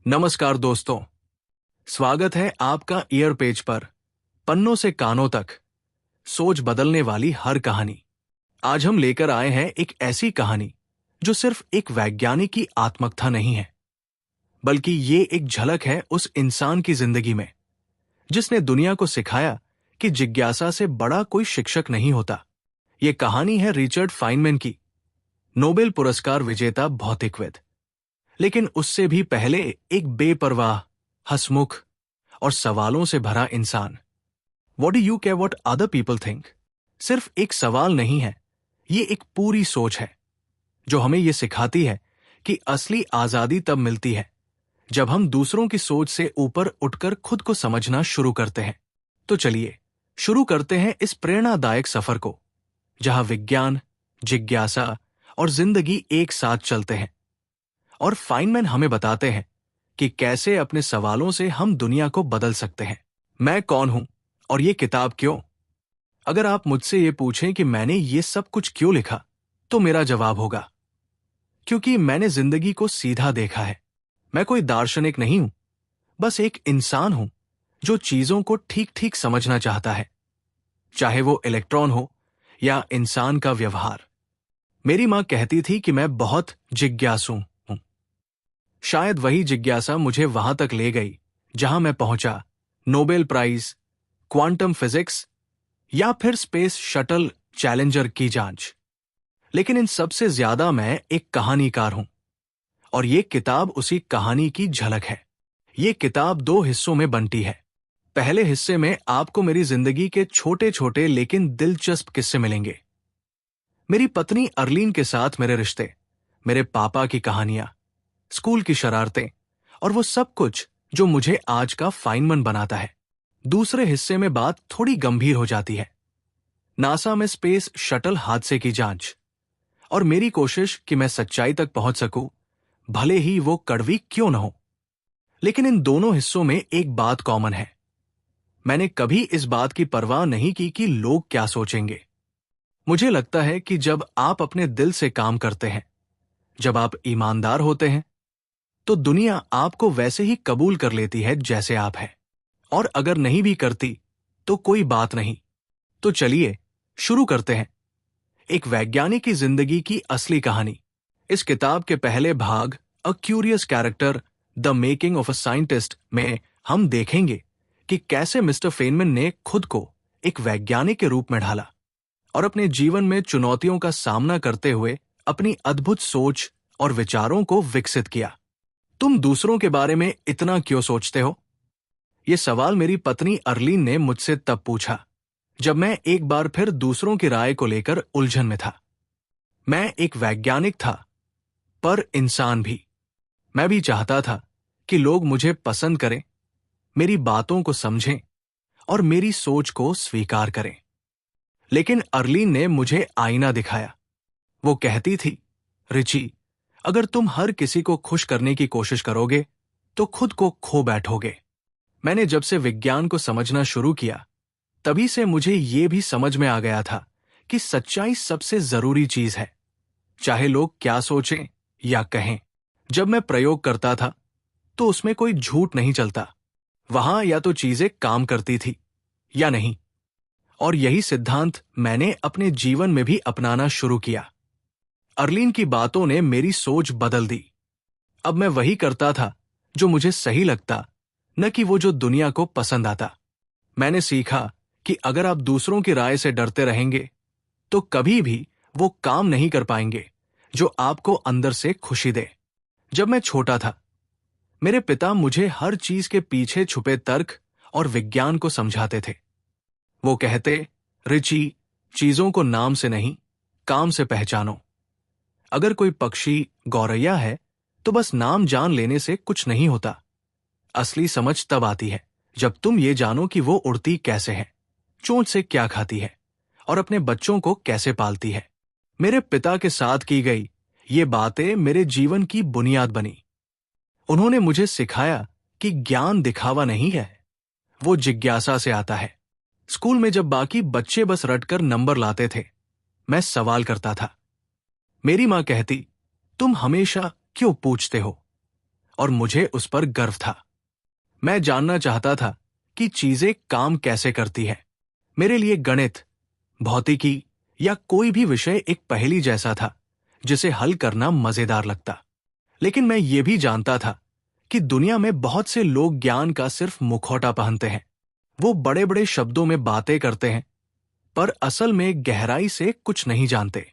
नमस्कार दोस्तों, स्वागत है आपका ईयर पेज पर। पन्नों से कानों तक, सोच बदलने वाली हर कहानी। आज हम लेकर आए हैं एक ऐसी कहानी जो सिर्फ एक वैज्ञानिक की आत्मकथा नहीं है, बल्कि ये एक झलक है उस इंसान की जिंदगी में जिसने दुनिया को सिखाया कि जिज्ञासा से बड़ा कोई शिक्षक नहीं होता। ये कहानी है रिचर्ड फाइनमैन की, नोबेल पुरस्कार विजेता भौतिकविद। लेकिन उससे भी पहले एक बेपरवाह, हंसमुख और सवालों से भरा इंसान। What do you care what other people think? सिर्फ एक सवाल नहीं है, ये एक पूरी सोच है जो हमें ये सिखाती है कि असली आजादी तब मिलती है जब हम दूसरों की सोच से ऊपर उठकर खुद को समझना शुरू करते हैं। तो चलिए शुरू करते हैं इस प्रेरणादायक सफर को, जहां विज्ञान, जिज्ञासा और जिंदगी एक साथ चलते हैं। और फाइनमैन हमें बताते हैं कि कैसे अपने सवालों से हम दुनिया को बदल सकते हैं। मैं कौन हूं और ये किताब क्यों? अगर आप मुझसे ये पूछें कि मैंने ये सब कुछ क्यों लिखा, तो मेरा जवाब होगा, क्योंकि मैंने जिंदगी को सीधा देखा है। मैं कोई दार्शनिक नहीं हूं, बस एक इंसान हूं जो चीजों को ठीक ठीक समझना चाहता है, चाहे वो इलेक्ट्रॉन हो या इंसान का व्यवहार। मेरी मां कहती थी कि मैं बहुत जिज्ञासु हूं। शायद वही जिज्ञासा मुझे वहां तक ले गई जहां मैं पहुंचा, नोबेल प्राइज, क्वांटम फिजिक्स या फिर स्पेस शटल चैलेंजर की जांच। लेकिन इन सबसे ज्यादा मैं एक कहानीकार हूं, और ये किताब उसी कहानी की झलक है। ये किताब 2 हिस्सों में बंटी है। पहले हिस्से में आपको मेरी जिंदगी के छोटे छोटे लेकिन दिलचस्प किस्से मिलेंगे। मेरी पत्नी अर्लीन के साथ मेरे रिश्ते, मेरे पापा की कहानियां, स्कूल की शरारतें और वो सब कुछ जो मुझे आज का फाइनमैन बनाता है। दूसरे हिस्से में बात थोड़ी गंभीर हो जाती है। नासा में स्पेस शटल हादसे की जांच और मेरी कोशिश कि मैं सच्चाई तक पहुंच सकूं, भले ही वो कड़वी क्यों न हो। लेकिन इन दोनों हिस्सों में एक बात कॉमन है। मैंने कभी इस बात की परवाह नहीं की कि लोग क्या सोचेंगे। मुझे लगता है कि जब आप अपने दिल से काम करते हैं, जब आप ईमानदार होते हैं, तो दुनिया आपको वैसे ही कबूल कर लेती है जैसे आप हैं। और अगर नहीं भी करती तो कोई बात नहीं। तो चलिए शुरू करते हैं एक वैज्ञानिक की जिंदगी की असली कहानी। इस किताब के पहले भाग, a curious character, the making of a scientist में हम देखेंगे कि कैसे मिस्टर फेनमैन ने खुद को एक वैज्ञानिक के रूप में ढाला और अपने जीवन में चुनौतियों का सामना करते हुए अपनी अद्भुत सोच और विचारों को विकसित किया। तुम दूसरों के बारे में इतना क्यों सोचते हो? यह सवाल मेरी पत्नी अर्लीन ने मुझसे तब पूछा जब मैं एक बार फिर दूसरों की राय को लेकर उलझन में था। मैं एक वैज्ञानिक था, पर इंसान भी। मैं भी चाहता था कि लोग मुझे पसंद करें, मेरी बातों को समझें और मेरी सोच को स्वीकार करें। लेकिन अर्लीन ने मुझे आईना दिखाया। वो कहती थी, रिची, अगर तुम हर किसी को खुश करने की कोशिश करोगे तो खुद को खो बैठोगे। मैंने जब से विज्ञान को समझना शुरू किया, तभी से मुझे ये भी समझ में आ गया था कि सच्चाई सबसे जरूरी चीज है, चाहे लोग क्या सोचें या कहें। जब मैं प्रयोग करता था तो उसमें कोई झूठ नहीं चलता। वहां या तो चीजें काम करती थी या नहीं। और यही सिद्धांत मैंने अपने जीवन में भी अपनाना शुरू किया। अर्लीन की बातों ने मेरी सोच बदल दी। अब मैं वही करता था जो मुझे सही लगता, न कि वो जो दुनिया को पसंद आता। मैंने सीखा कि अगर आप दूसरों की राय से डरते रहेंगे तो कभी भी वो काम नहीं कर पाएंगे जो आपको अंदर से खुशी दे। जब मैं छोटा था, मेरे पिता मुझे हर चीज के पीछे छुपे तर्क और विज्ञान को समझाते थे। वो कहते, रिची, चीजों को नाम से नहीं, काम से पहचानो। अगर कोई पक्षी गौरैया है तो बस नाम जान लेने से कुछ नहीं होता। असली समझ तब आती है जब तुम ये जानो कि वो उड़ती कैसे है, चोंच से क्या खाती है और अपने बच्चों को कैसे पालती है। मेरे पिता के साथ की गई ये बातें मेरे जीवन की बुनियाद बनी। उन्होंने मुझे सिखाया कि ज्ञान दिखावा नहीं है, वो जिज्ञासा से आता है। स्कूल में जब बाकी बच्चे बस रटकर नंबर लाते थे, मैं सवाल करता था। मेरी मां कहती, तुम हमेशा क्यों पूछते हो? और मुझे उस पर गर्व था। मैं जानना चाहता था कि चीजें काम कैसे करती है। मेरे लिए गणित, भौतिकी या कोई भी विषय एक पहेली जैसा था जिसे हल करना मजेदार लगता। लेकिन मैं ये भी जानता था कि दुनिया में बहुत से लोग ज्ञान का सिर्फ मुखौटा पहनते हैं। वो बड़े बड़े शब्दों में बातें करते हैं, पर असल में गहराई से कुछ नहीं जानते।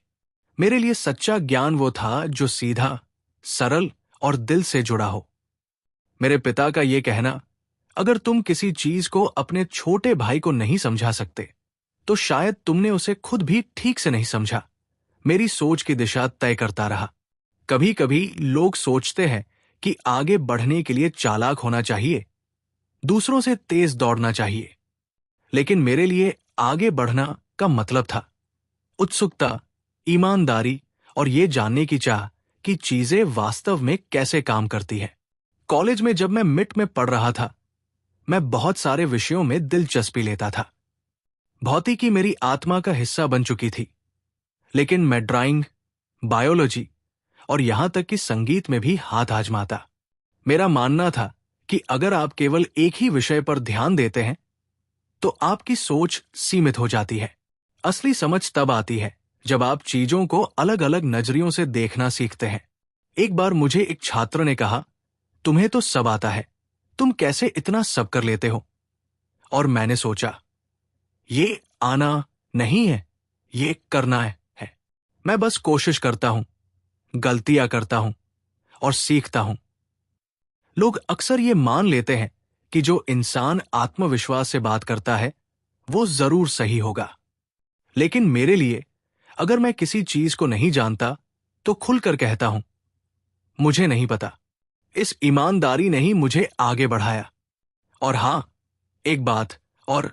मेरे लिए सच्चा ज्ञान वो था जो सीधा, सरल और दिल से जुड़ा हो। मेरे पिता का ये कहना, अगर तुम किसी चीज को अपने छोटे भाई को नहीं समझा सकते तो शायद तुमने उसे खुद भी ठीक से नहीं समझा, मेरी सोच की दिशा तय करता रहा। कभी कभी लोग सोचते हैं कि आगे बढ़ने के लिए चालाक होना चाहिए, दूसरों से तेज दौड़ना चाहिए। लेकिन मेरे लिए आगे बढ़ना का मतलब था उत्सुकता, ईमानदारी और ये जानने की चाह कि चीजें वास्तव में कैसे काम करती हैं। कॉलेज में जब मैं मिट में पढ़ रहा था, मैं बहुत सारे विषयों में दिलचस्पी लेता था। भौतिकी मेरी आत्मा का हिस्सा बन चुकी थी, लेकिन मैं ड्राइंग, बायोलॉजी और यहां तक कि संगीत में भी हाथ आजमाता। मेरा मानना था कि अगर आप केवल एक ही विषय पर ध्यान देते हैं तो आपकी सोच सीमित हो जाती है। असली समझ तब आती है जब आप चीजों को अलग अलग नजरियों से देखना सीखते हैं। एक बार मुझे एक छात्र ने कहा, तुम्हें तो सब आता है, तुम कैसे इतना सब कर लेते हो? और मैंने सोचा, ये आना नहीं है, ये करना है। मैं बस कोशिश करता हूं, गलतियां करता हूं और सीखता हूं। लोग अक्सर ये मान लेते हैं कि जो इंसान आत्मविश्वास से बात करता है वो जरूर सही होगा। लेकिन मेरे लिए, अगर मैं किसी चीज को नहीं जानता तो खुलकर कहता हूं, मुझे नहीं पता। इस ईमानदारी ने ही मुझे आगे बढ़ाया। और हां, एक बात और,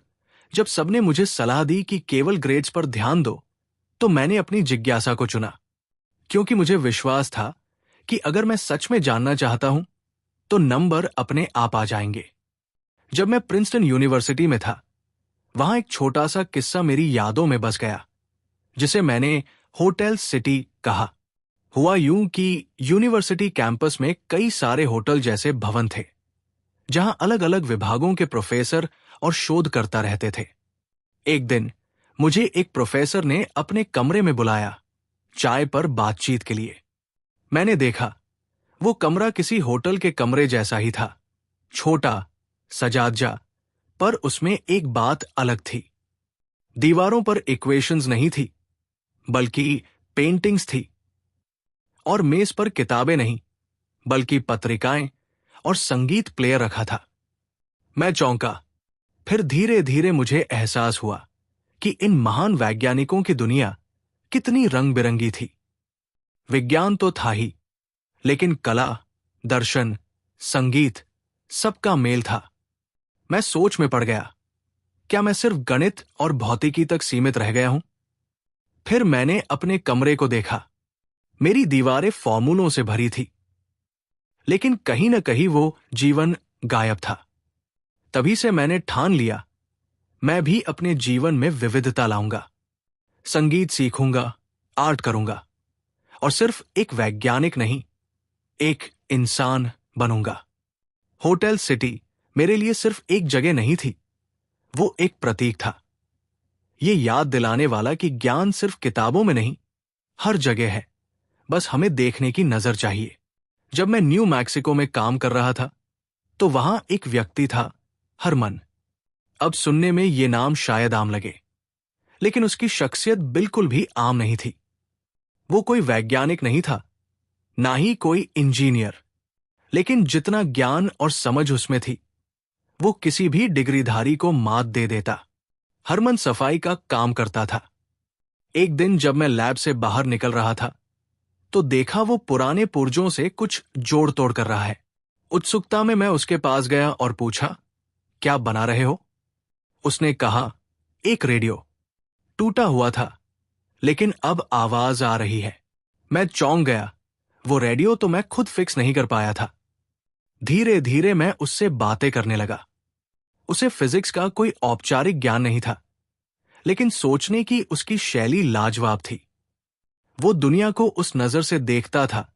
जब सबने मुझे सलाह दी कि केवल ग्रेड्स पर ध्यान दो, तो मैंने अपनी जिज्ञासा को चुना, क्योंकि मुझे विश्वास था कि अगर मैं सच में जानना चाहता हूं तो नंबर अपने आप आ जाएंगे। जब मैं प्रिंसटन यूनिवर्सिटी में था, वहां एक छोटा सा किस्सा मेरी यादों में बस गया, जिसे मैंने होटल सिटी कहा। हुआ यूं कि यूनिवर्सिटी कैंपस में कई सारे होटल जैसे भवन थे, जहां अलग अलग विभागों के प्रोफेसर और शोधकर्ता रहते थे। एक दिन मुझे एक प्रोफेसर ने अपने कमरे में बुलाया, चाय पर बातचीत के लिए। मैंने देखा, वो कमरा किसी होटल के कमरे जैसा ही था, छोटा, सजाजा, पर उसमें एक बात अलग थी। दीवारों पर इक्वेशंस नहीं थी, बल्कि पेंटिंग्स थी। और मेज पर किताबें नहीं, बल्कि पत्रिकाएं और संगीत प्लेयर रखा था। मैं चौंका। फिर धीरे धीरे मुझे एहसास हुआ कि इन महान वैज्ञानिकों की दुनिया कितनी रंग बिरंगी थी। विज्ञान तो था ही, लेकिन कला, दर्शन, संगीत, सबका मेल था। मैं सोच में पड़ गया, क्या मैं सिर्फ गणित और भौतिकी तक सीमित रह गया हूं? फिर मैंने अपने कमरे को देखा। मेरी दीवारें फॉर्मूलों से भरी थी, लेकिन कहीं न कहीं वो जीवन गायब था। तभी से मैंने ठान लिया, मैं भी अपने जीवन में विविधता लाऊंगा। संगीत सीखूंगा, आर्ट करूंगा, और सिर्फ एक वैज्ञानिक नहीं, एक इंसान बनूंगा। होटल सिटी मेरे लिए सिर्फ एक जगह नहीं थी, वो एक प्रतीक था। ये याद दिलाने वाला कि ज्ञान सिर्फ किताबों में नहीं, हर जगह है, बस हमें देखने की नजर चाहिए। जब मैं न्यू मैक्सिको में काम कर रहा था, तो वहां एक व्यक्ति था, हरमन। अब सुनने में ये नाम शायद आम लगे, लेकिन उसकी शख्सियत बिल्कुल भी आम नहीं थी। वो कोई वैज्ञानिक नहीं था, ना ही कोई इंजीनियर, लेकिन जितना ज्ञान और समझ उसमें थी, वो किसी भी डिग्रीधारी को मात दे देता। हरमन सफाई का काम करता था। एक दिन जब मैं लैब से बाहर निकल रहा था, तो देखा वो पुराने पुर्जों से कुछ जोड़ तोड़ कर रहा है। उत्सुकता में मैं उसके पास गया और पूछा, क्या बना रहे हो? उसने कहा, एक रेडियो। टूटा हुआ था, लेकिन अब आवाज आ रही है। मैं चौंक गया। वो रेडियो तो मैं खुद फिक्स नहीं कर पाया था। धीरे धीरे मैं उससे बातें करने लगा। उसे फिजिक्स का कोई औपचारिक ज्ञान नहीं था, लेकिन सोचने की उसकी शैली लाजवाब थी। वो दुनिया को उस नजर से देखता था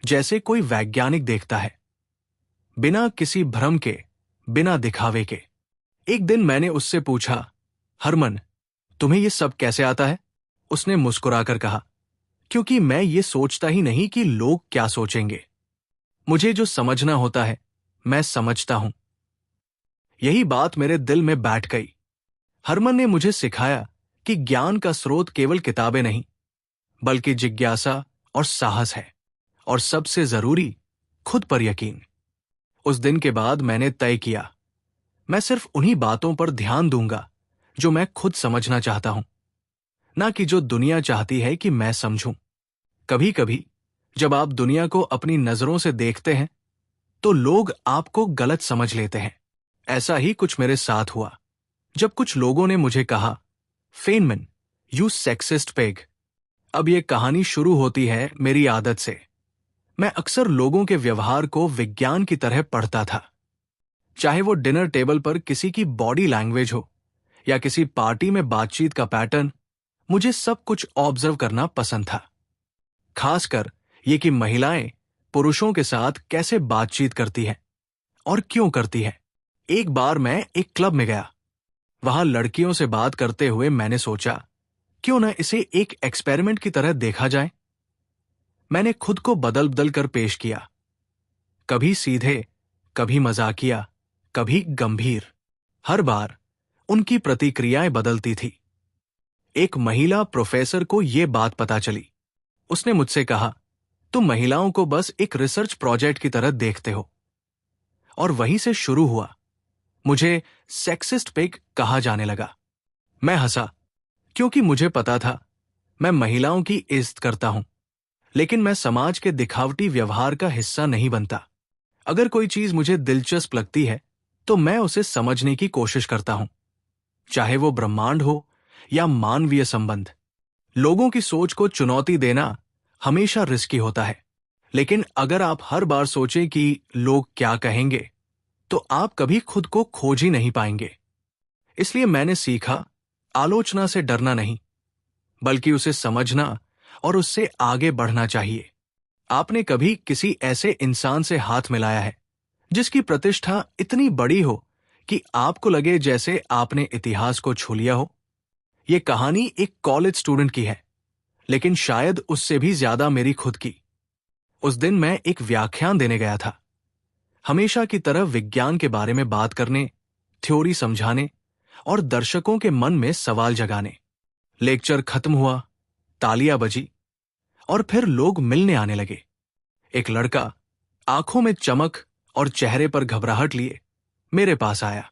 जैसे कोई वैज्ञानिक देखता है, बिना किसी भ्रम के, बिना दिखावे के। एक दिन मैंने उससे पूछा, हरमन, तुम्हें ये सब कैसे आता है? उसने मुस्कुराकर कहा, क्योंकि मैं ये सोचता ही नहीं कि लोग क्या सोचेंगे। मुझे जो समझना होता है मैं समझता हूं। यही बात मेरे दिल में बैठ गई। हरमन ने मुझे सिखाया कि ज्ञान का स्रोत केवल किताबें नहीं, बल्कि जिज्ञासा और साहस है, और सबसे जरूरी, खुद पर यकीन। उस दिन के बाद मैंने तय किया, मैं सिर्फ उन्हीं बातों पर ध्यान दूंगा जो मैं खुद समझना चाहता हूं, ना कि जो दुनिया चाहती है कि मैं समझूं। कभी कभी जब आप दुनिया को अपनी नजरों से देखते हैं तो लोग आपको गलत समझ लेते हैं। ऐसा ही कुछ मेरे साथ हुआ जब कुछ लोगों ने मुझे कहा, फेनमैन, यू सेक्सिस्ट पेग। अब यह कहानी शुरू होती है मेरी आदत से। मैं अक्सर लोगों के व्यवहार को विज्ञान की तरह पढ़ता था। चाहे वो डिनर टेबल पर किसी की बॉडी लैंग्वेज हो या किसी पार्टी में बातचीत का पैटर्न, मुझे सब कुछ ऑब्जर्व करना पसंद था। खासकर ये कि महिलाएं पुरुषों के साथ कैसे बातचीत करती हैं और क्यों करती हैं। एक बार मैं एक क्लब में गया। वहां लड़कियों से बात करते हुए मैंने सोचा, क्यों न इसे एक एक्सपेरिमेंट की तरह देखा जाए। मैंने खुद को बदल बदल कर पेश किया, कभी सीधे, कभी मजाकिया, कभी गंभीर। हर बार उनकी प्रतिक्रियाएं बदलती थी। एक महिला प्रोफेसर को यह बात पता चली। उसने मुझसे कहा, तुम महिलाओं को बस एक रिसर्च प्रोजेक्ट की तरह देखते हो। और वहीं से शुरू हुआ। मुझे सेक्सिस्ट पिग कहा जाने लगा। मैं हंसा, क्योंकि मुझे पता था मैं महिलाओं की इज्जत करता हूं, लेकिन मैं समाज के दिखावटी व्यवहार का हिस्सा नहीं बनता। अगर कोई चीज मुझे दिलचस्प लगती है तो मैं उसे समझने की कोशिश करता हूं, चाहे वो ब्रह्मांड हो या मानवीय संबंध। लोगों की सोच को चुनौती देना हमेशा रिस्की होता है, लेकिन अगर आप हर बार सोचें कि लोग क्या कहेंगे, तो आप कभी खुद को खोज ही नहीं पाएंगे। इसलिए मैंने सीखा, आलोचना से डरना नहीं, बल्कि उसे समझना और उससे आगे बढ़ना चाहिए। आपने कभी किसी ऐसे इंसान से हाथ मिलाया है जिसकी प्रतिष्ठा इतनी बड़ी हो कि आपको लगे जैसे आपने इतिहास को छू लिया हो? यह कहानी एक कॉलेज स्टूडेंट की है, लेकिन शायद उससे भी ज्यादा मेरी खुद की। उस दिन मैं एक व्याख्यान देने गया था, हमेशा की तरह विज्ञान के बारे में बात करने, थ्योरी समझाने और दर्शकों के मन में सवाल जगाने। लेक्चर खत्म हुआ, तालियां बजी और फिर लोग मिलने आने लगे। एक लड़का आंखों में चमक और चेहरे पर घबराहट लिए मेरे पास आया।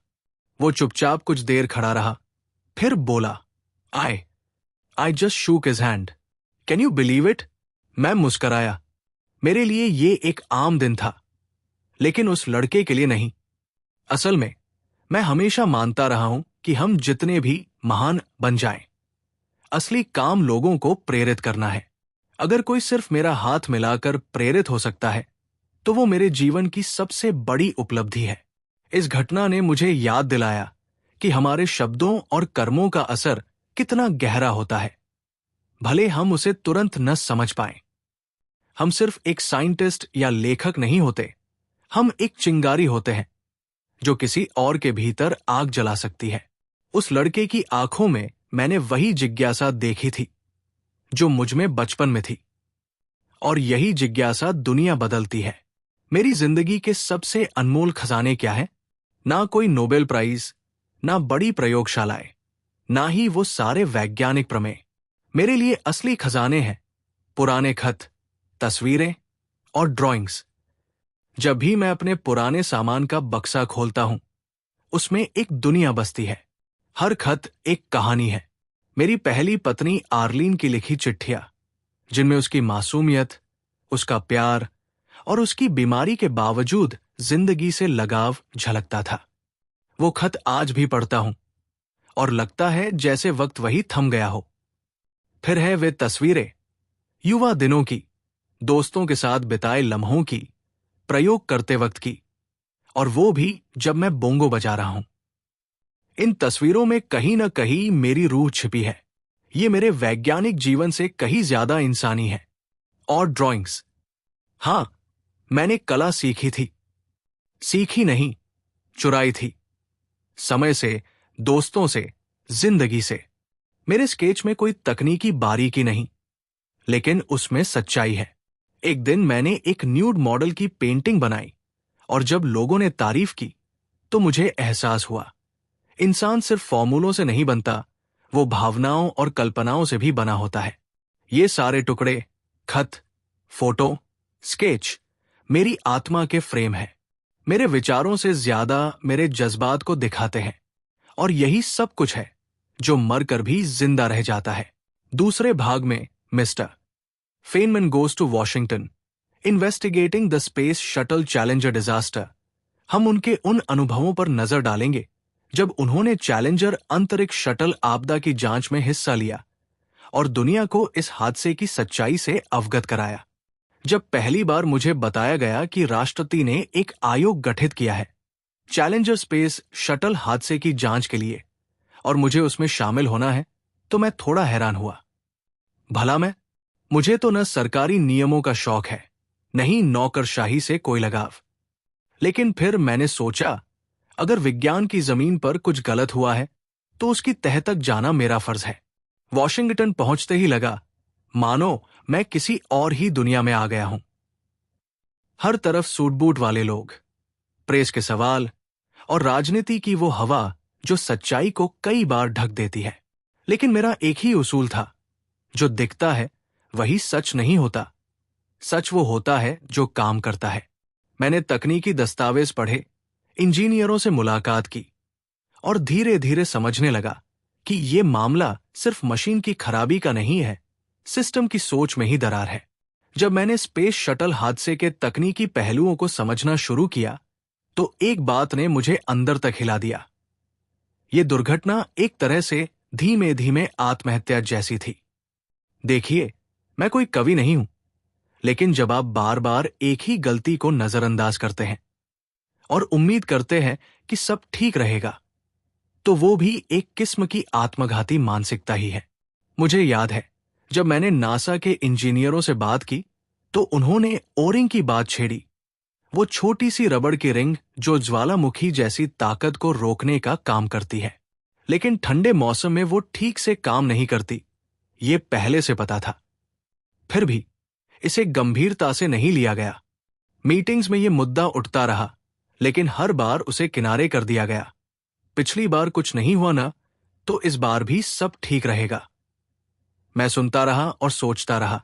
वो चुपचाप कुछ देर खड़ा रहा, फिर बोला, I just shook his hand, can you believe it? मैं मुस्कराया। मेरे लिए ये एक आम दिन था, लेकिन उस लड़के के लिए नहीं। असल में मैं हमेशा मानता रहा हूं कि हम जितने भी महान बन जाएं, असली काम लोगों को प्रेरित करना है। अगर कोई सिर्फ मेरा हाथ मिलाकर प्रेरित हो सकता है, तो वो मेरे जीवन की सबसे बड़ी उपलब्धि है। इस घटना ने मुझे याद दिलाया कि हमारे शब्दों और कर्मों का असर कितना गहरा होता है, भले हम उसे तुरंत न समझ पाएं। हम सिर्फ एक साइंटिस्ट या लेखक नहीं होते, हम एक चिंगारी होते हैं जो किसी और के भीतर आग जला सकती है। उस लड़के की आंखों में मैंने वही जिज्ञासा देखी थी जो मुझ में बचपन में थी, और यही जिज्ञासा दुनिया बदलती है। मेरी जिंदगी के सबसे अनमोल खजाने क्या है? ना कोई नोबेल प्राइज, ना बड़ी प्रयोगशालाएं, ना ही वो सारे वैज्ञानिक प्रमेय। मेरे लिए असली खजाने हैं पुराने खत, तस्वीरें और ड्राइंग्स। जब भी मैं अपने पुराने सामान का बक्सा खोलता हूं, उसमें एक दुनिया बसती है। हर खत एक कहानी है। मेरी पहली पत्नी आर्लीन की लिखी चिट्ठियां, जिनमें उसकी मासूमियत, उसका प्यार और उसकी बीमारी के बावजूद जिंदगी से लगाव झलकता था। वो खत आज भी पढ़ता हूं और लगता है जैसे वक्त वही थम गया हो। फिर है वे तस्वीरें, युवा दिनों की, दोस्तों के साथ बिताए लम्हों की, प्रयोग करते वक्त की, और वो भी जब मैं बोंगो बजा रहा हूं। इन तस्वीरों में कहीं न कहीं मेरी रूह छिपी है। ये मेरे वैज्ञानिक जीवन से कहीं ज्यादा इंसानी है। और ड्राइंग्स, हां, मैंने कला सीखी थी, सीखी नहीं, चुराई थी। समय से, दोस्तों से, जिंदगी से। मेरे स्केच में कोई तकनीकी बारीकी नहीं, लेकिन उसमें सच्चाई है। एक दिन मैंने एक न्यूड मॉडल की पेंटिंग बनाई और जब लोगों ने तारीफ की तो मुझे एहसास हुआ, इंसान सिर्फ फॉर्मूलों से नहीं बनता, वो भावनाओं और कल्पनाओं से भी बना होता है। ये सारे टुकड़े, खत, फोटो, स्केच मेरी आत्मा के फ्रेम है। मेरे विचारों से ज्यादा मेरे जज्बात को दिखाते हैं, और यही सब कुछ है जो मरकर भी जिंदा रह जाता है। दूसरे भाग में mister Feynman goes to Washington, investigating the space shuttle Challenger disaster, हम उनके उन अनुभवों पर नजर डालेंगे जब उन्होंने चैलेंजर अंतरिक्ष शटल आपदा की जांच में हिस्सा लिया और दुनिया को इस हादसे की सच्चाई से अवगत कराया। जब पहली बार मुझे बताया गया कि राष्ट्रपति ने एक आयोग गठित किया है चैलेंजर स्पेस शटल हादसे की जांच के लिए, और मुझे उसमें शामिल होना है, तो मैं थोड़ा हैरान हुआ। भला मुझे तो न सरकारी नियमों का शौक है, नहीं नौकरशाही से कोई लगाव। लेकिन फिर मैंने सोचा, अगर विज्ञान की जमीन पर कुछ गलत हुआ है तो उसकी तह तक जाना मेरा फर्ज है। वॉशिंगटन पहुंचते ही लगा मानो मैं किसी और ही दुनिया में आ गया हूं। हर तरफ सूट बूट वाले लोग, प्रेस के सवाल और राजनीति की वो हवा जो सच्चाई को कई बार ढक देती है। लेकिन मेरा एक ही उसूल था, जो दिखता है वही सच नहीं होता, सच वो होता है जो काम करता है। मैंने तकनीकी दस्तावेज पढ़े, इंजीनियरों से मुलाकात की और धीरे धीरे समझने लगा कि ये मामला सिर्फ मशीन की खराबी का नहीं है, सिस्टम की सोच में ही दरार है। जब मैंने स्पेस शटल हादसे के तकनीकी पहलुओं को समझना शुरू किया तो एक बात ने मुझे अंदर तक हिला दिया। ये दुर्घटना एक तरह से धीमे धीमे आत्महत्या जैसी थी। देखिए, मैं कोई कवि नहीं हूं, लेकिन जब आप बार बार एक ही गलती को नजरअंदाज करते हैं और उम्मीद करते हैं कि सब ठीक रहेगा, तो वो भी एक किस्म की आत्मघाती मानसिकता ही है। मुझे याद है, जब मैंने नासा के इंजीनियरों से बात की तो उन्होंने ओरिंग की बात छेड़ी, वो छोटी सी रबड़ की रिंग जो ज्वालामुखी जैसी ताकत को रोकने का काम करती है, लेकिन ठंडे मौसम में वो ठीक से काम नहीं करती, ये पहले से पता था। फिर भी इसे गंभीरता से नहीं लिया गया। मीटिंग्स में ये मुद्दा उठता रहा, लेकिन हर बार उसे किनारे कर दिया गया। पिछली बार कुछ नहीं हुआ ना, तो इस बार भी सब ठीक रहेगा। मैं सुनता रहा और सोचता रहा,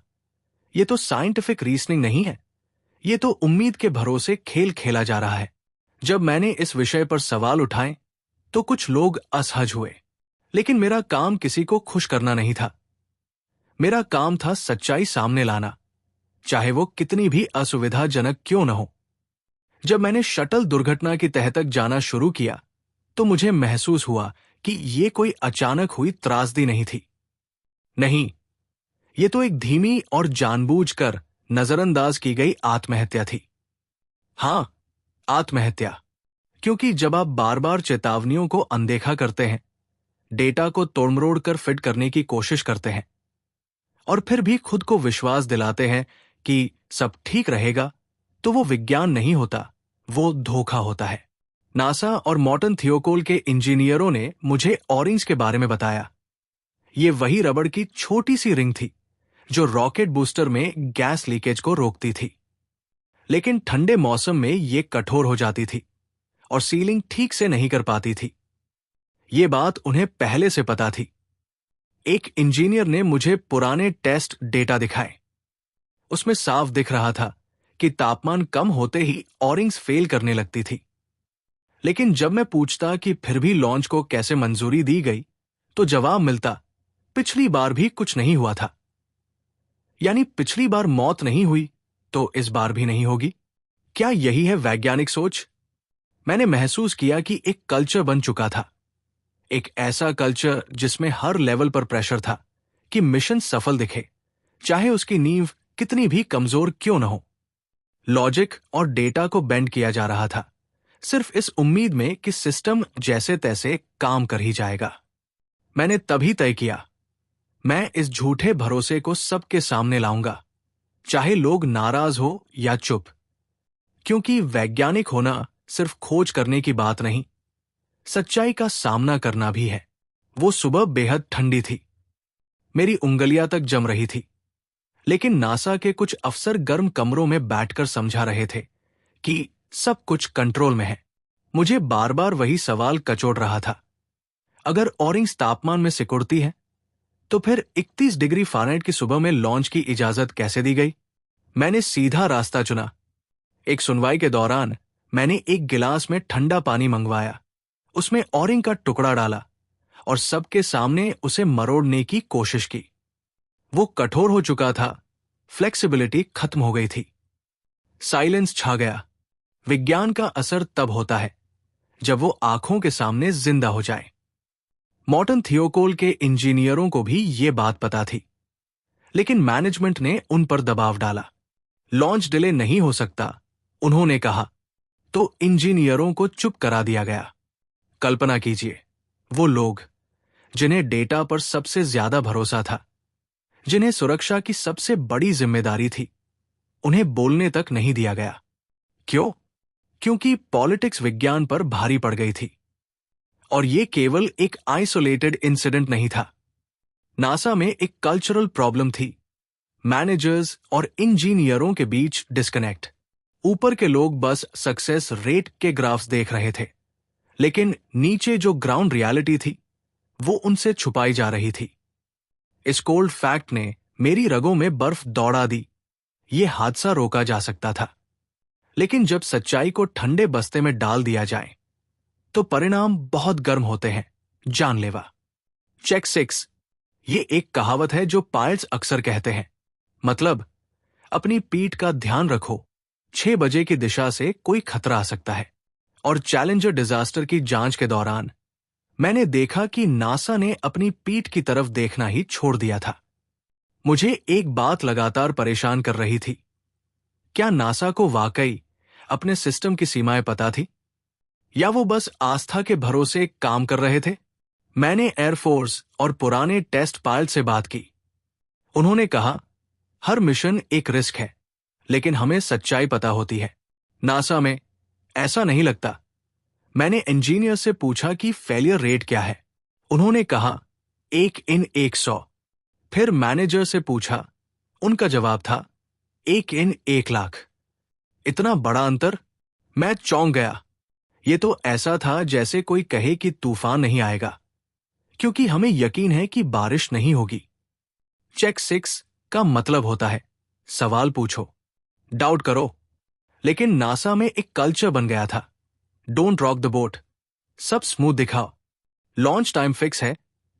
ये तो साइंटिफिक रीजनिंग नहीं है, ये तो उम्मीद के भरोसे खेल खेला जा रहा है। जब मैंने इस विषय पर सवाल उठाए तो कुछ लोग असहज हुए, लेकिन मेरा काम किसी को खुश करना नहीं था। मेरा काम था सच्चाई सामने लाना, चाहे वो कितनी भी असुविधाजनक क्यों न हो। जब मैंने शटल दुर्घटना की तह तक जाना शुरू किया तो मुझे महसूस हुआ कि ये कोई अचानक हुई त्रासदी नहीं थी। नहीं, ये तो एक धीमी और जानबूझकर नजरअंदाज की गई आत्महत्या थी। हां, आत्महत्या, क्योंकि जब आप बार बार चेतावनियों को अनदेखा करते हैं, डेटा को तोड़मरोड़ कर फिट करने की कोशिश करते हैं और फिर भी खुद को विश्वास दिलाते हैं कि सब ठीक रहेगा, तो वो विज्ञान नहीं होता, वो धोखा होता है। नासा और मॉर्टन थियोकोल के इंजीनियरों ने मुझे ऑरिंग्स के बारे में बताया। ये वही रबड़ की छोटी सी रिंग थी जो रॉकेट बूस्टर में गैस लीकेज को रोकती थी, लेकिन ठंडे मौसम में ये कठोर हो जाती थी और सीलिंग ठीक से नहीं कर पाती थी। ये बात उन्हें पहले से पता थी। एक इंजीनियर ने मुझे पुराने टेस्ट डेटा दिखाए। उसमें साफ दिख रहा था कि तापमान कम होते ही ऑरिंग्स फेल करने लगती थी। लेकिन जब मैं पूछता कि फिर भी लॉन्च को कैसे मंजूरी दी गई, तो जवाब मिलता, पिछली बार भी कुछ नहीं हुआ था। यानी पिछली बार मौत नहीं हुई तो इस बार भी नहीं होगी। क्या यही है वैज्ञानिक सोच? मैंने महसूस किया कि एक कल्चर बन चुका था, एक ऐसा कल्चर जिसमें हर लेवल पर प्रेशर था कि मिशन सफल दिखे, चाहे उसकी नींव कितनी भी कमजोर क्यों न हो। लॉजिक और डेटा को बेंड किया जा रहा था, सिर्फ इस उम्मीद में कि सिस्टम जैसे तैसे काम कर ही जाएगा। मैंने तभी तय किया, मैं इस झूठे भरोसे को सबके सामने लाऊंगा, चाहे लोग नाराज हो या चुप, क्योंकि वैज्ञानिक होना सिर्फ खोज करने की बात नहीं, सच्चाई का सामना करना भी है। वो सुबह बेहद ठंडी थी, मेरी उंगलियां तक जम रही थी, लेकिन नासा के कुछ अफसर गर्म कमरों में बैठकर समझा रहे थे कि सब कुछ कंट्रोल में है। मुझे बार बार वही सवाल कचोट रहा था, अगर ऑरिंग्स तापमान में सिकुड़ती है तो फिर 31 डिग्री फ़ारेनहाइट की सुबह में लॉन्च की इजाजत कैसे दी गई? मैंने सीधा रास्ता चुना। एक सुनवाई के दौरान मैंने एक गिलास में ठंडा पानी मंगवाया, उसमें ऑरिंग का टुकड़ा डाला और सबके सामने उसे मरोड़ने की कोशिश की। वो कठोर हो चुका था, फ्लेक्सिबिलिटी खत्म हो गई थी। साइलेंस छा गया। विज्ञान का असर तब होता है जब वो आंखों के सामने जिंदा हो जाए। मॉर्टन थियोकोल के इंजीनियरों को भी ये बात पता थी, लेकिन मैनेजमेंट ने उन पर दबाव डाला। लॉन्च डिले नहीं हो सकता, उन्होंने कहा, तो इंजीनियरों को चुप करा दिया गया। कल्पना कीजिए, वो लोग जिन्हें डेटा पर सबसे ज्यादा भरोसा था, जिन्हें सुरक्षा की सबसे बड़ी जिम्मेदारी थी, उन्हें बोलने तक नहीं दिया गया। क्यों? क्योंकि पॉलिटिक्स विज्ञान पर भारी पड़ गई थी। और ये केवल एक आइसोलेटेड इंसिडेंट नहीं था। नासा में एक कल्चरल प्रॉब्लम थी, मैनेजर्स और इंजीनियरों के बीच डिस्कनेक्ट। ऊपर के लोग बस सक्सेस रेट के ग्राफ्स देख रहे थे, लेकिन नीचे जो ग्राउंड रियलिटी थी वो उनसे छुपाई जा रही थी। इस कोल्ड फैक्ट ने मेरी रगों में बर्फ दौड़ा दी। ये हादसा रोका जा सकता था, लेकिन जब सच्चाई को ठंडे बस्ते में डाल दिया जाए तो परिणाम बहुत गर्म होते हैं, जानलेवा। चेक 6, ये एक कहावत है जो पायलट्स अक्सर कहते हैं। मतलब, अपनी पीठ का ध्यान रखो, 6 बजे की दिशा से कोई खतरा आ सकता है। और चैलेंजर डिजास्टर की जांच के दौरान मैंने देखा कि नासा ने अपनी पीठ की तरफ देखना ही छोड़ दिया था। मुझे एक बात लगातार परेशान कर रही थी, क्या नासा को वाकई अपने सिस्टम की सीमाएं पता थी, या वो बस आस्था के भरोसे काम कर रहे थे? मैंने एयरफोर्स और पुराने टेस्ट पायलट से बात की। उन्होंने कहा, हर मिशन एक रिस्क है, लेकिन हमें सच्चाई पता होती है। नासा में ऐसा नहीं लगता। मैंने इंजीनियर से पूछा कि फेलियर रेट क्या है। उन्होंने कहा 1 इन 100। फिर मैनेजर से पूछा, उनका जवाब था 1 इन 1 लाख। इतना बड़ा अंतर? मैं चौंक गया। ये तो ऐसा था जैसे कोई कहे कि तूफान नहीं आएगा, क्योंकि हमें यकीन है कि बारिश नहीं होगी। चेक 6 का मतलब होता है, सवाल पूछो, डाउट करो। लेकिन नासा में एक कल्चर बन गया था, डोंट रॉक द बोट, सब स्मूथ दिखाओ। लॉन्च टाइम फिक्स है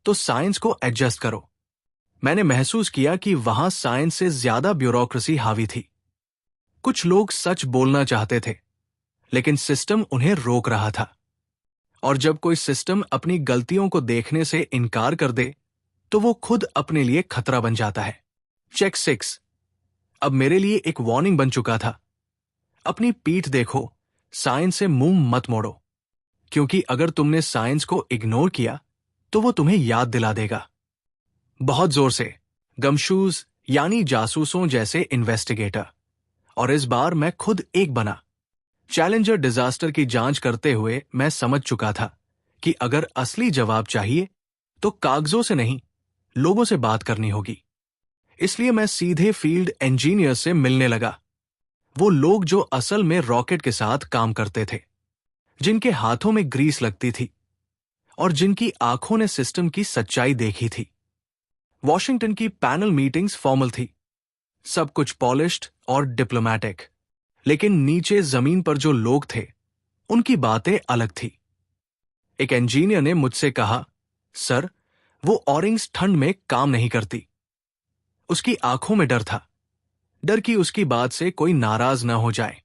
तो साइंस को एडजस्ट करो। मैंने महसूस किया कि वहां साइंस से ज्यादा ब्यूरोक्रेसी हावी थी। कुछ लोग सच बोलना चाहते थे, लेकिन सिस्टम उन्हें रोक रहा था। और जब कोई सिस्टम अपनी गलतियों को देखने से इनकार कर दे तो वो खुद अपने लिए खतरा बन जाता है। चेक 6 अब मेरे लिए एक वार्निंग बन चुका था। अपनी पीठ देखो, साइंस से मुंह मत मोड़ो, क्योंकि अगर तुमने साइंस को इग्नोर किया तो वो तुम्हें याद दिला देगा। बहुत जोर से, गमशूज यानी जासूसों जैसे इन्वेस्टिगेटर। और इस बार मैं खुद एक बना। चैलेंजर डिजास्टर की जांच करते हुए मैं समझ चुका था कि अगर असली जवाब चाहिए तो कागजों से नहीं, लोगों से बात करनी होगी। इसलिए मैं सीधे फील्ड इंजीनियर से मिलने लगा। वो लोग जो असल में रॉकेट के साथ काम करते थे, जिनके हाथों में ग्रीस लगती थी और जिनकी आंखों ने सिस्टम की सच्चाई देखी थी। वॉशिंगटन की पैनल मीटिंग्स फॉर्मल थी, सब कुछ पॉलिश्ड और डिप्लोमैटिक, लेकिन नीचे जमीन पर जो लोग थे उनकी बातें अलग थी। एक इंजीनियर ने मुझसे कहा, सर, वो ऑरिंग्स ठंड में काम नहीं करती। उसकी आंखों में डर था, डर कि उसकी बात से कोई नाराज न हो जाए।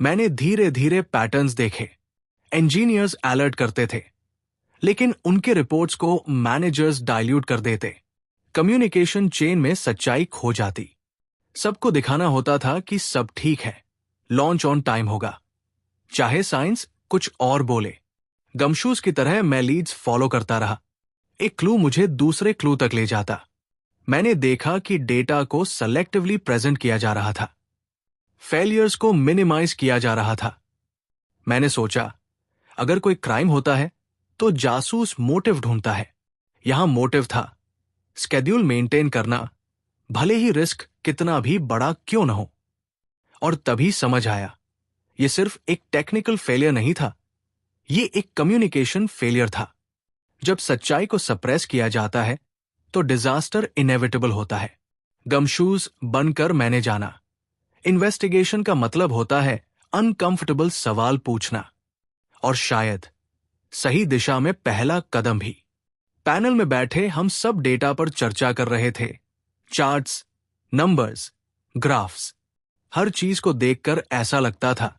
मैंने धीरे धीरे पैटर्न्स देखे। इंजीनियर्स अलर्ट करते थे, लेकिन उनके रिपोर्ट्स को मैनेजर्स डाइल्यूट कर देते। कम्युनिकेशन चेन में सच्चाई खो जाती। सबको दिखाना होता था कि सब ठीक है, लॉन्च ऑन टाइम होगा, चाहे साइंस कुछ और बोले। गमशूस की तरह मैं लीड्स फॉलो करता रहा। एक क्लू मुझे दूसरे क्लू तक ले जाता। मैंने देखा कि डेटा को सेलेक्टिवली प्रेजेंट किया जा रहा था, फेलियर्स को मिनिमाइज किया जा रहा था। मैंने सोचा, अगर कोई क्राइम होता है तो जासूस मोटिव ढूंढता है। यहां मोटिव था स्केड्यूल मेंटेन करना, भले ही रिस्क कितना भी बड़ा क्यों न हो। और तभी समझ आया, यह सिर्फ एक टेक्निकल फेलियर नहीं था, ये एक कम्युनिकेशन फेलियर था। जब सच्चाई को सप्रेस किया जाता है तो डिजास्टर इनेविटेबल होता है। गमशूज बनकर मैंने जाना, इन्वेस्टिगेशन का मतलब होता है अनकंफर्टेबल सवाल पूछना, और शायद सही दिशा में पहला कदम भी। पैनल में बैठे हम सब डेटा पर चर्चा कर रहे थे, चार्ट्स, नंबर्स, ग्राफ्स। हर चीज को देखकर ऐसा लगता था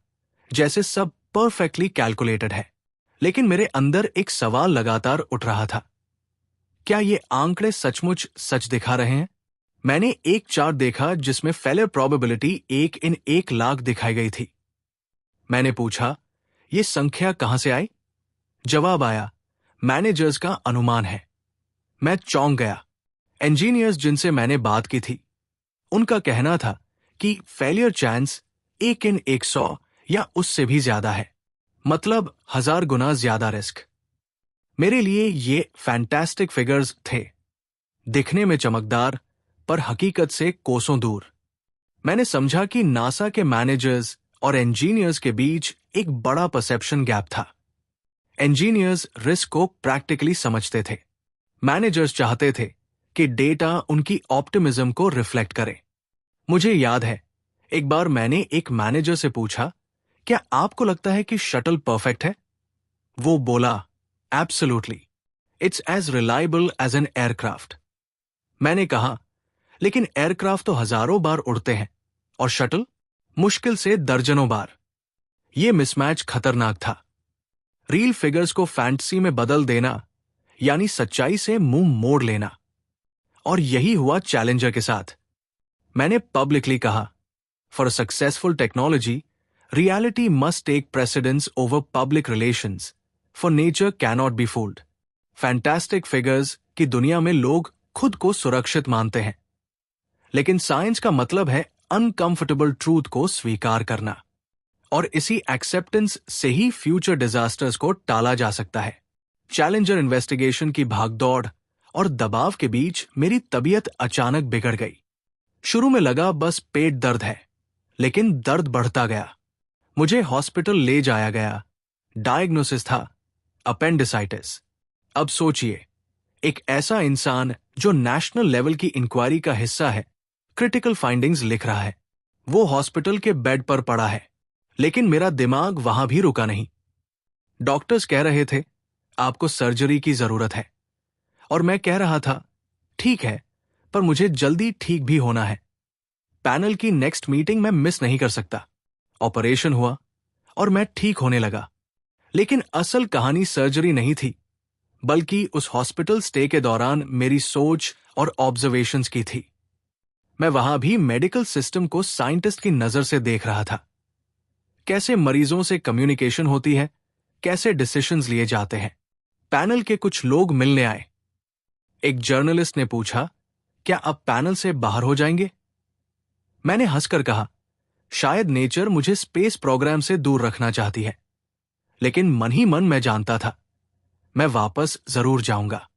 जैसे सब परफेक्टली कैलकुलेटेड है। लेकिन मेरे अंदर एक सवाल लगातार उठ रहा था, क्या ये आंकड़े सचमुच सच दिखा रहे हैं? मैंने एक चार्ट देखा जिसमें फेलियर प्रोबेबिलिटी 1 इन 1 लाख दिखाई गई थी। मैंने पूछा, ये संख्या कहां से आई? जवाब आया, मैनेजर्स का अनुमान है। मैं चौंक गया। इंजीनियर्स जिनसे मैंने बात की थी, उनका कहना था कि फेलियर चांस 1 इन 100 या उससे भी ज्यादा है, मतलब 1000 गुना ज्यादा रिस्क। मेरे लिए ये फैंटास्टिक फिगर्स थे, दिखने में चमकदार पर हकीकत से कोसों दूर। मैंने समझा कि नासा के मैनेजर्स और इंजीनियर्स के बीच एक बड़ा परसेप्शन गैप था। इंजीनियर्स रिस्क को प्रैक्टिकली समझते थे, मैनेजर्स चाहते थे कि डेटा उनकी ऑप्टिमिज्म को रिफ्लेक्ट करे। मुझे याद है, एक बार मैंने एक मैनेजर से पूछा, क्या आपको लगता है कि शटल परफेक्ट है? वो बोला, absolutely, it's as reliable as an aircraft. मैंने कहा, लेकिन एयरक्राफ्ट तो हजारों बार उड़ते हैं और शटल मुश्किल से दर्जनों बार। यह मिसमैच खतरनाक था। रियल फिगर्स को फैंटेसी में बदल देना यानी सच्चाई से मुंह मोड़ लेना। और यही हुआ चैलेंजर के साथ। मैंने पब्लिकली कहा, for a successful technology, reality must take precedence over public relations, for nature cannot be fooled. Fantastic figures की दुनिया में लोग खुद को सुरक्षित मानते हैं, लेकिन साइंस का मतलब है अनकंफर्टेबल ट्रूथ को स्वीकार करना, और इसी एक्सेप्टेंस से ही फ्यूचर डिजास्टर्स को टाला जा सकता है। चैलेंजर इन्वेस्टिगेशन की भागदौड़ और दबाव के बीच मेरी तबीयत अचानक बिगड़ गई। शुरू में लगा बस पेट दर्द है, लेकिन दर्द बढ़ता गया। मुझे हॉस्पिटल ले जाया गया। डायग्नोसिस था अपेंडिसाइटिस। अब सोचिए, एक ऐसा इंसान जो नेशनल लेवल की इंक्वायरी का हिस्सा है, क्रिटिकल फाइंडिंग्स लिख रहा है। वो हॉस्पिटल के बेड पर पड़ा है, लेकिन मेरा दिमाग वहां भी रुका नहीं। डॉक्टर्स कह रहे थे, आपको सर्जरी की जरूरत है, और मैं कह रहा था, ठीक है, पर मुझे जल्दी ठीक भी होना है। पैनल की नेक्स्ट मीटिंग मैं मिस नहीं कर सकता। ऑपरेशन हुआ और मैं ठीक होने लगा। लेकिन असल कहानी सर्जरी नहीं थी, बल्कि उस हॉस्पिटल स्टे के दौरान मेरी सोच और ऑब्जर्वेशंस की थी। मैं वहां भी मेडिकल सिस्टम को साइंटिस्ट की नजर से देख रहा था। कैसे मरीजों से कम्युनिकेशन होती है, कैसे डिसीजंस लिए जाते हैं। पैनल के कुछ लोग मिलने आए। एक जर्नलिस्ट ने पूछा, क्या आप पैनल से बाहर हो जाएंगे? मैंने हंसकर कहा, शायद नेचर मुझे स्पेस प्रोग्राम से दूर रखना चाहती है। लेकिन मन ही मन मैं जानता था, मैं वापस जरूर जाऊंगा।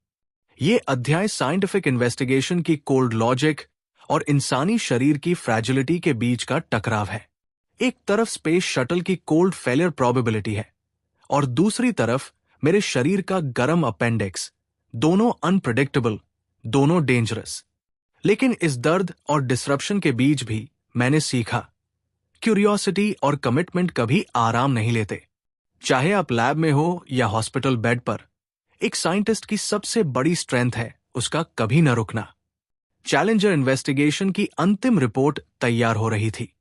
ये अध्याय साइंटिफिक इन्वेस्टिगेशन की कोल्ड लॉजिक और इंसानी शरीर की फ्रैजिलिटी के बीच का टकराव है। एक तरफ स्पेस शटल की कोल्ड फेलियर प्रोबेबिलिटी है, और दूसरी तरफ मेरे शरीर का गर्म अपेंडिक्स। दोनों अनप्रेडिक्टेबल, दोनों डेंजरस। लेकिन इस दर्द और डिसरप्शन के बीच भी मैंने सीखा, क्यूरियोसिटी और कमिटमेंट कभी आराम नहीं लेते। चाहे आप लैब में हो या हॉस्पिटल बेड पर, एक साइंटिस्ट की सबसे बड़ी स्ट्रेंथ है उसका कभी न रुकना। चैलेंजर इन्वेस्टिगेशन की अंतिम रिपोर्ट तैयार हो रही थी।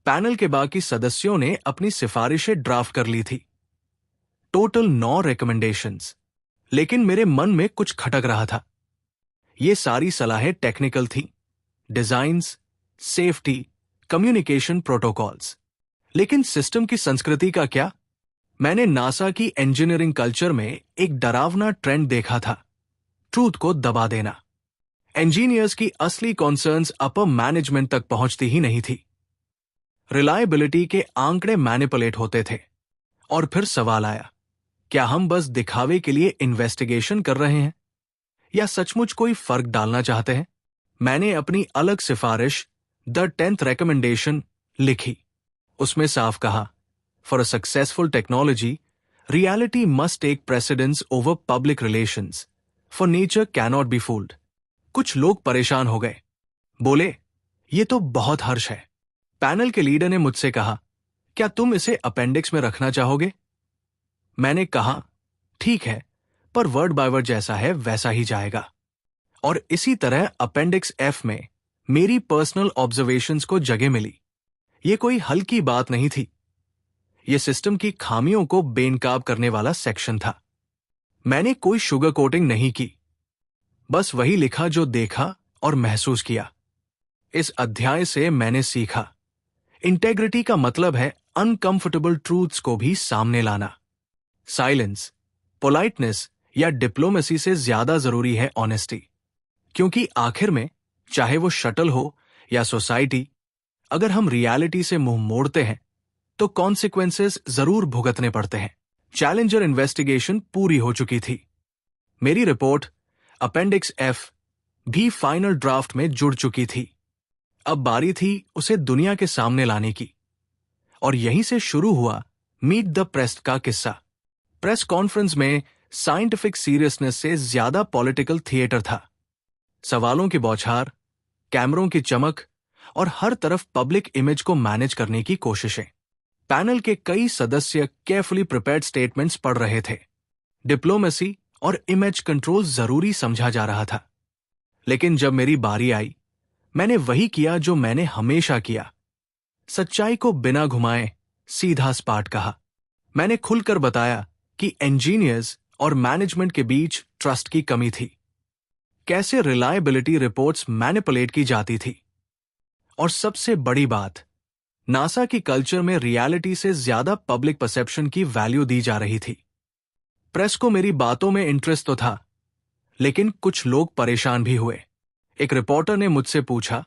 पैनल के बाकी सदस्यों ने अपनी सिफारिशें ड्राफ्ट कर ली थी। Total 9 recommendations. लेकिन मेरे मन में कुछ खटक रहा था। ये सारी सलाहें टेक्निकल थी, डिजाइन्स, सेफ्टी, कम्युनिकेशन प्रोटोकॉल्स। लेकिन सिस्टम की संस्कृति का क्या? मैंने नासा की इंजीनियरिंग कल्चर में एक डरावना ट्रेंड देखा था, ट्रूथ को दबा देना। इंजीनियर्स की असली कॉन्सर्न्स अपर मैनेजमेंट तक पहुंचती ही नहीं थी। रिलायबिलिटी के आंकड़े मैनिपुलेट होते थे, और फिर सवाल आया, क्या हम बस दिखावे के लिए इन्वेस्टिगेशन कर रहे हैं या सचमुच कोई फर्क डालना चाहते हैं? मैंने अपनी अलग सिफारिश द 10th रिकमेंडेशन लिखी। उसमें साफ कहा, for a successful technology reality must take precedence over public relations, for nature cannot be fooled. कुछ लोग परेशान हो गए, बोले, ये तो बहुत हर्ष है। पैनल के लीडर ने मुझसे कहा, क्या तुम इसे अपेंडिक्स में रखना चाहोगे? मैंने कहा, ठीक है, पर वर्ड बाय वर्ड जैसा है वैसा ही जाएगा। और इसी तरह अपेंडिक्स एफ में मेरी पर्सनल ऑब्जर्वेशंस को जगह मिली। ये कोई हल्की बात नहीं थी। ये सिस्टम की खामियों को बेनकाब करने वाला सेक्शन था। मैंने कोई शुगर कोटिंग नहीं की, बस वही लिखा जो देखा और महसूस किया। इस अध्याय से मैंने सीखा, इंटेग्रिटी का मतलब है अनकंफर्टेबल ट्रूथ्स को भी सामने लाना। साइलेंस, पोलाइटनेस या डिप्लोमेसी से ज्यादा जरूरी है ऑनेस्टी, क्योंकि आखिर में चाहे वो शटल हो या सोसाइटी, अगर हम रियलिटी से मुंह मोड़ते हैं तो कॉन्सिक्वेंसेस जरूर भुगतने पड़ते हैं। चैलेंजर इन्वेस्टिगेशन पूरी हो चुकी थी। मेरी रिपोर्ट अपेंडिक्स एफ भी फाइनल ड्राफ्ट में जुड़ चुकी थी। अब बारी थी उसे दुनिया के सामने लाने की। और यहीं से शुरू हुआ मीट द प्रेस का किस्सा। प्रेस कॉन्फ्रेंस में साइंटिफिक सीरियसनेस से ज्यादा पॉलिटिकल थिएटर था। सवालों की बौछार, कैमरों की चमक और हर तरफ पब्लिक इमेज को मैनेज करने की कोशिशें। पैनल के कई सदस्य केयरफुली प्रिपेयर्ड स्टेटमेंट्स पढ़ रहे थे। डिप्लोमेसी और इमेज कंट्रोल जरूरी समझा जा रहा था। लेकिन जब मेरी बारी आई, मैंने वही किया जो मैंने हमेशा किया। सच्चाई को बिना घुमाए सीधा सपाट कहा। मैंने खुलकर बताया कि इंजीनियर्स और मैनेजमेंट के बीच ट्रस्ट की कमी थी, कैसे रिलायबिलिटी रिपोर्ट्स मैनिपुलेट की जाती थी, और सबसे बड़ी बात, नासा की कल्चर में रियलिटी से ज्यादा पब्लिक परसेप्शन की वैल्यू दी जा रही थी। प्रेस को मेरी बातों में इंटरेस्ट तो था, लेकिन कुछ लोग परेशान भी हुए। एक रिपोर्टर ने मुझसे पूछा,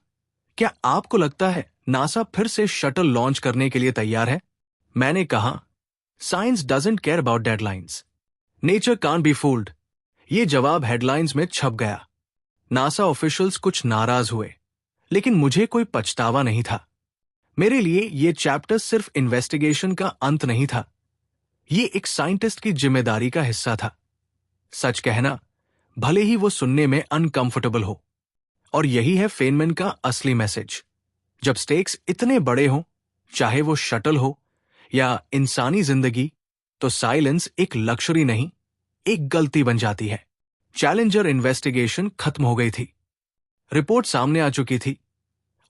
क्या आपको लगता है नासा फिर से शटल लॉन्च करने के लिए तैयार है? मैंने कहा, science doesn't care about deadlines, nature can't be fooled. ये जवाब हेडलाइंस में छप गया। नासा ऑफिशियल्स कुछ नाराज हुए, लेकिन मुझे कोई पछतावा नहीं था। मेरे लिए ये चैप्टर सिर्फ इन्वेस्टिगेशन का अंत नहीं था, ये एक साइंटिस्ट की जिम्मेदारी का हिस्सा था। सच कहना, भले ही वो सुनने में अनकंफर्टेबल हो। और यही है फेनमैन का असली मैसेज। जब स्टेक्स इतने बड़े हों, चाहे वो शटल हो या इंसानी जिंदगी, तो साइलेंस एक लक्जरी नहीं, एक गलती बन जाती है। चैलेंजर इन्वेस्टिगेशन खत्म हो गई थी, रिपोर्ट सामने आ चुकी थी,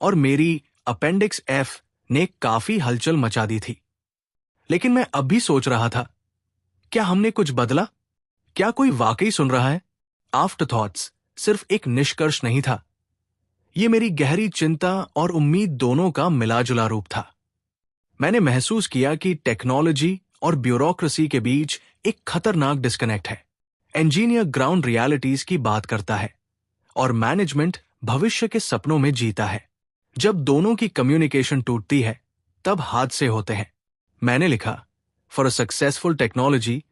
और मेरी अपेंडिक्स एफ ने काफी हलचल मचा दी थी। लेकिन मैं अब भी सोच रहा था, क्या हमने कुछ बदला? क्या कोई वाकई सुन रहा है? आफ्टर थॉट्स सिर्फ एक निष्कर्ष नहीं था, ये मेरी गहरी चिंता और उम्मीद दोनों का मिलाजुला रूप था। मैंने महसूस किया कि टेक्नोलॉजी और ब्यूरोक्रेसी के बीच एक खतरनाक डिस्कनेक्ट है। इंजीनियर ग्राउंड रियलिटीज की बात करता है और मैनेजमेंट भविष्य के सपनों में जीता है। जब दोनों की कम्युनिकेशन टूटती है, तब हादसे होते हैं। मैंने लिखा, for a successful technology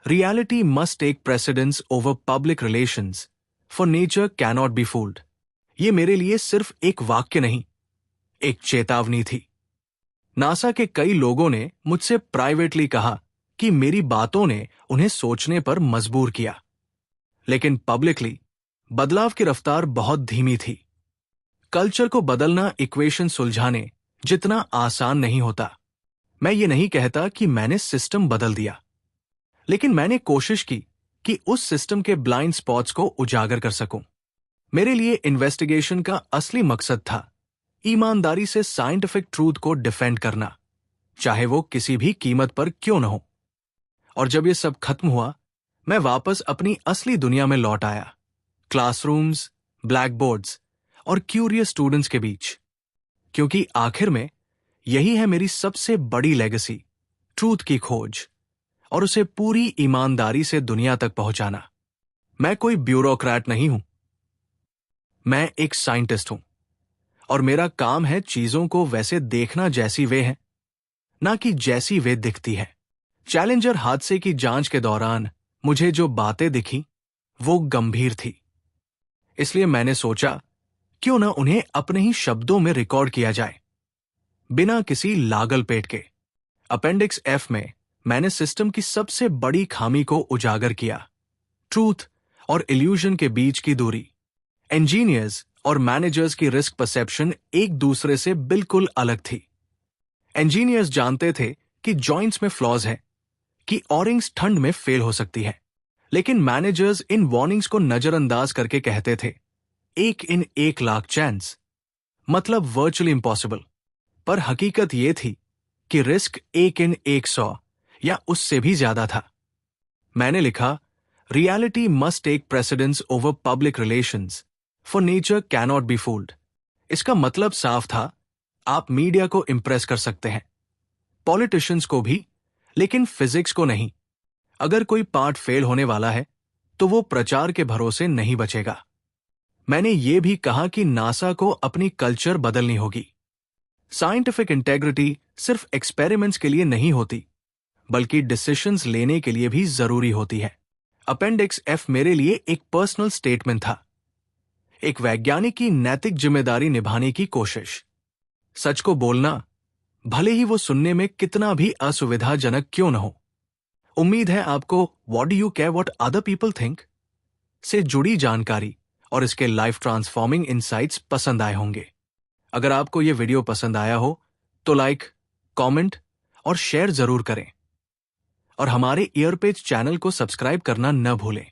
reality must take precedence over public relations, for nature cannot be fooled. ये मेरे लिए सिर्फ एक वाक्य नहीं, एक चेतावनी थी। नासा के कई लोगों ने मुझसे प्राइवेटली कहा कि मेरी बातों ने उन्हें सोचने पर मजबूर किया, लेकिन पब्लिकली बदलाव की रफ्तार बहुत धीमी थी। कल्चर को बदलना इक्वेशन सुलझाने जितना आसान नहीं होता। मैं ये नहीं कहता कि मैंने सिस्टम बदल दिया, लेकिन मैंने कोशिश की कि उस सिस्टम के ब्लाइंड स्पॉट्स को उजागर कर सकूं। मेरे लिए इन्वेस्टिगेशन का असली मकसद था ईमानदारी से साइंटिफिक ट्रूथ को डिफेंड करना, चाहे वो किसी भी कीमत पर क्यों न हो। और जब ये सब खत्म हुआ, मैं वापस अपनी असली दुनिया में लौट आया, क्लासरूम्स, ब्लैक बोर्ड्स और क्यूरियस स्टूडेंट्स के बीच। क्योंकि आखिर में यही है मेरी सबसे बड़ी लेगेसी, ट्रूथ की खोज और उसे पूरी ईमानदारी से दुनिया तक पहुंचाना। मैं कोई ब्यूरोक्रेट नहीं हूं, मैं एक साइंटिस्ट हूं, और मेरा काम है चीजों को वैसे देखना जैसी वे हैं, ना कि जैसी वे दिखती है। चैलेंजर हादसे की जांच के दौरान मुझे जो बातें दिखी वो गंभीर थी। इसलिए मैंने सोचा क्यों ना उन्हें अपने ही शब्दों में रिकॉर्ड किया जाए, बिना किसी लागल पेट के। अपेंडिक्स एफ में मैंने सिस्टम की सबसे बड़ी खामी को उजागर किया, ट्रूथ और इल्यूजन के बीच की दूरी। इंजीनियर्स और मैनेजर्स की रिस्क परसेप्शन एक दूसरे से बिल्कुल अलग थी। इंजीनियर्स जानते थे कि जॉइंट्स में फ्लॉज हैं, कि ऑरिंग्स ठंड में फेल हो सकती है, लेकिन मैनेजर्स इन वार्निंग्स को नजरअंदाज करके कहते थे 1 in 1 लाख चांस, मतलब वर्चुअली इम्पॉसिबल। पर हकीकत यह थी कि रिस्क 1 in 100 या उससे भी ज्यादा था। मैंने लिखा, reality must take precedence over public relations, for nature cannot be fooled. इसका मतलब साफ था, आप मीडिया को इंप्रेस कर सकते हैं, पॉलिटिशियंस को भी, लेकिन फिजिक्स को नहीं। अगर कोई पार्ट फेल होने वाला है तो वो प्रचार के भरोसे नहीं बचेगा। मैंने ये भी कहा कि नासा को अपनी कल्चर बदलनी होगी। साइंटिफिक इंटेग्रिटी सिर्फ एक्सपेरिमेंट्स के लिए नहीं होती, बल्कि डिसीजंस लेने के लिए भी जरूरी होती है। अपेंडिक्स एफ मेरे लिए एक पर्सनल स्टेटमेंट था, एक वैज्ञानिक की नैतिक जिम्मेदारी निभाने की कोशिश। सच को बोलना, भले ही वो सुनने में कितना भी असुविधाजनक क्यों न हो। उम्मीद है आपको what do you care what other people think से जुड़ी जानकारी और इसके लाइफ ट्रांसफॉर्मिंग इनसाइट्स पसंद आए होंगे। अगर आपको यह वीडियो पसंद आया हो तो लाइक, कमेंट और शेयर जरूर करें, और हमारे ईयरपेज चैनल को सब्सक्राइब करना न भूलें।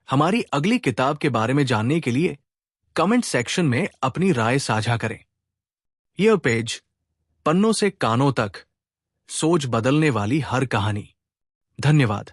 हमारी अगली किताब के बारे में जानने के लिए कमेंट सेक्शन में अपनी राय साझा करें। ईयरपेज, पन्नों से कानों तक, सोच बदलने वाली हर कहानी। धन्यवाद।